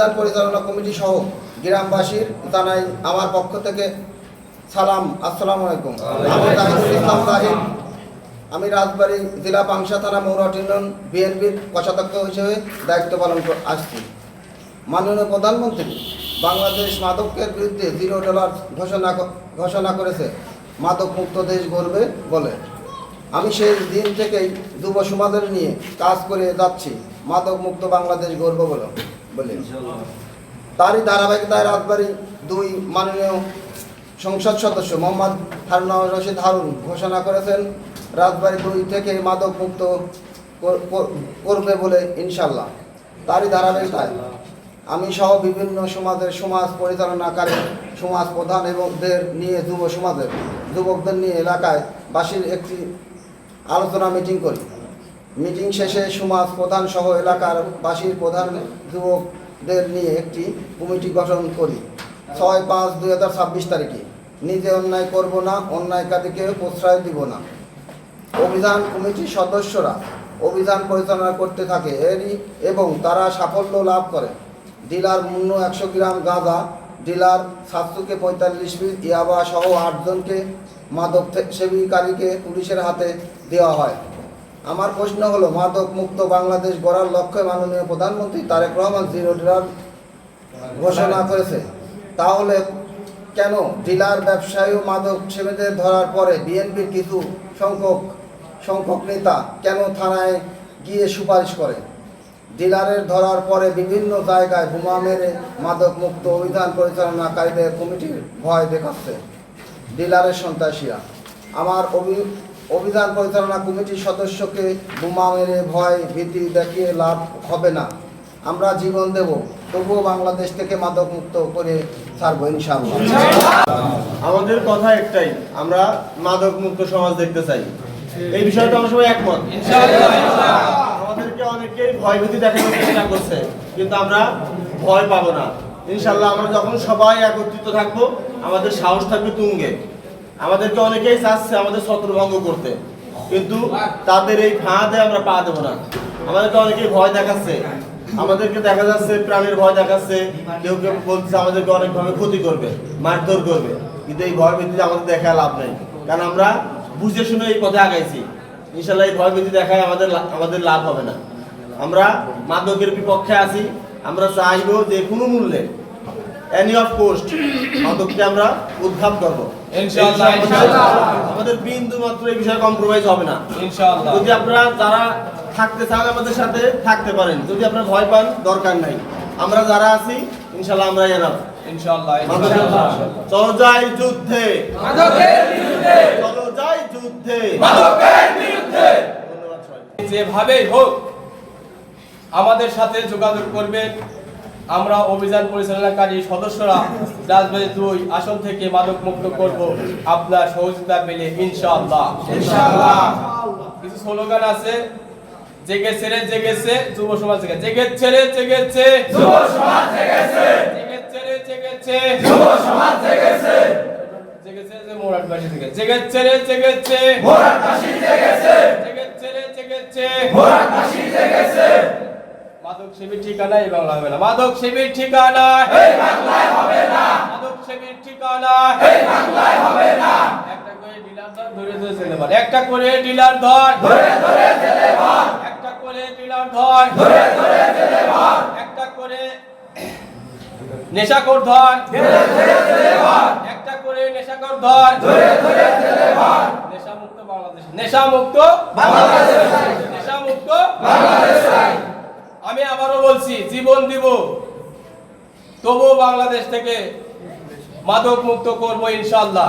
অভিযান পরিচালনা কমিটি সহ গ্রামবাসীর জানাই আমার পক্ষ থেকে সালাম। আসসালামু আলাইকুম। আমি জাহিদুল ইসলাম জাহিদ। আমি রাজবাড়ী জেলা পাংশা থানা মৌরাট ইউনিয়ন বিএনপির কোষাধ্যক্ষ হিসেবে দায়িত্ব পালন আসছি। মাননীয় প্রধানমন্ত্রী বাংলাদেশ মাদকের বিরুদ্ধে $0 ঘোষণা করেছে, মাদক মুক্ত দেশ গড়বে বলে। আমি সেই দিন থেকেই যুব সমাজের নিয়ে কাজ করে যাচ্ছি, মাদক মুক্ত বাংলাদেশ গড়ব বলে। তারই ধারাবাহিকতায় রাজবাড়ী 2 মাননীয় সংসদ সদস্য মোহাম্মদ হারুন রশিদ হারুন ঘোষণা করেছেন রাজবাড়ী 2 থেকে মাদক মুক্ত করবে বলে ইনশাল্লাহ। তারই ধারাবাহিকতায় আমি সহ বিভিন্ন সমাজ পরিচালনাকারী সমাজ প্রধান এবংদের নিয়ে যুবকদের নিয়ে এলাকায় বাসীর একটি আলোচনা মিটিং করি। মিটিং শেষে সমাজ প্রধান সহ এলাকার বাসীর প্রধান যুবকদের নিয়ে একটি কমিটি গঠন করি 6/5/2026 তারিখে। নিজে অন্যায় করব না, অন্যায়কারীকে প্রশ্রয় দিব না। অভিযান কমিটির সদস্যরা অভিযান পরিচালনা করতে থাকে এবং তারা সাফল্য লাভ করে। ডিলার মূল্য 100 গ্রাম গাঁজা, ডিলার সাতসুকে 45 পিস ইয়াবা সহ 8 জনকে মাদক সেবীকারীকে পুলিশের হাতে দেওয়া হয়। আমার প্রশ্ন হলো, মাদক মুক্ত বাংলাদেশ গড়ার লক্ষ্যে মাননীয় প্রধানমন্ত্রী তারেক রহমান $0 ঘোষণা করেছে, তাহলে কেন ডিলার ব্যবসায়ী ও মাদক সেবীদের ধরার পরে বিএনপির কিছু সংখ্যক নেতা কেন থানায় গিয়ে সুপারিশ করে? ডিলারের ধরার পরে বিভিন্ন জায়গায় বোমা মেরে মাদক মুক্ত অভিযান পরিচালনাকারীদের কমিটির ভয় দেখাচ্ছে ডিলারের সন্ত্রাসীরা। আমার অভিযান পরিচালনা কমিটির সদস্যকে বোমা মেরে ভয় ভীতি দেখিয়ে লাভ হবে না। আমরা জীবন দেব, তবুও বাংলাদেশ থেকে মাদক মুক্ত করে ছাড়বো ইনশাআল্লাহ। আমাদের কথা একটাই, আমরা মাদক মুক্ত সমাজ দেখতে চাই। এই বিষয়টা আমরা সবাই একমত ইনশাআল্লাহ। আমাদেরকে অনেকেই ভয়ভীতি দেখানোর চেষ্টা করছে, কিন্তু আমরা ভয় পাবো না ইনশাআল্লাহ। আমরা যখন সবাই একত্রিত থাকবো, আমাদের সাহস থাকবে তুঙ্গে। আমাদেরকে অনেকেই চাচ্ছে আমাদের ছত্রভঙ্গ করতে, কিন্তু তাদের এই ফাঁদে আমরা পা দেবো না। আমাদেরকে অনেকেই ভয় দেখাচ্ছে, আমাদেরকে দেখা যাচ্ছে প্রাণের ভয় দেখাচ্ছে, কেউ কেউ বলছে আমাদেরকে অনেকভাবে ক্ষতি করবে, মারধর করবে, কিন্তু এই ভয় ভীতি আমাদের দেখা লাভ নেই, কারণ আমরা বুঝে শুনে এই পথে আগাইছি। ইনশাআল্লাহ এই ভয় ভীতি দেখায় আমাদের লাভ হবে না। আমরা মাদকের বিপক্ষে আছি। আমরা চাইবো যে কোনো মূল্যে এনি অফ কোস্ট মাদককে আমরা উদ্ধার করবো ইনশাআল্লাহ। আমাদের বিন্দু মাত্র এই বিষয়ে কম্প্রোমাইজ হবে না ইনশাআল্লাহ। যদি আপনারা যারা থাকতে চান আমাদের সাথে থাকতে পারেন, যদি আপনারা ভয় পান দরকার নাই। আমরা যারা আছি ইনশাআল্লাহ আমরা এনাফ ইনশাআল্লাহ। চলো যাই যুদ্ধে, মাদকের বিরুদ্ধে চলো যাই যুদ্ধে, মাদকের বিরুদ্ধে। ধন্যবাদ সবাইকে। যেভাবেই হোক আমাদের সাথে যোগাযোগ করবেন। আমরা অভিযান পরিচালনাকারী সদস্যরা রাজবাড়ী 2 আসন থেকে মাদক মুক্ত করব আপনার সহযোগিতা পেলে ইনশাআল্লাহ। কিছু স্লোগান আছে, জেগেছে রে জেগেছে যুব সমাজ জেগেছে, জেগেছে রে জেগেছে যুব সমাজ জেগেছে, জেগেছে রে জেগেছে যুব সমাজ জেগেছে, জেগেছে যে মোরাটবাসী জেগেছে, জেগেছে রে জেগেছে মোরাটবাসী জেগেছে, জেগেছে রে জেগেছে মোরাটবাসী জেগেছে। মাদক সেবীর ঠিকানা এই বাংলা হবে না, মাদক সেবীর ঠিকানা এই বাংলায় হবে না, মাদক সেবীর ঠিকানা এই বাংলায় হবে না। একটা করে ডিলার ধর ধরে ধরে ছেলে বল, একটা করে ডিলার ধর ধরে ধরে ছেলে বল, একটা করে ডিলার ধর ধরে ধরে ছেলে বল, একটা করে নেশাখোর ধর ধরে ধরে ছেলে বল, একটা করে নেশাখোর ধর ধরে ধরে ছেলে বল। নেশা মুক্ত বাংলাদেশ, নেশা মুক্ত বাংলাদেশ, নেশা মুক্ত বাংলাদেশ। আমি আবারও বলছি, জীবন দিব, তবুও বাংলাদেশ থেকে মাদক মুক্ত করবো ইনশাআল্লাহ।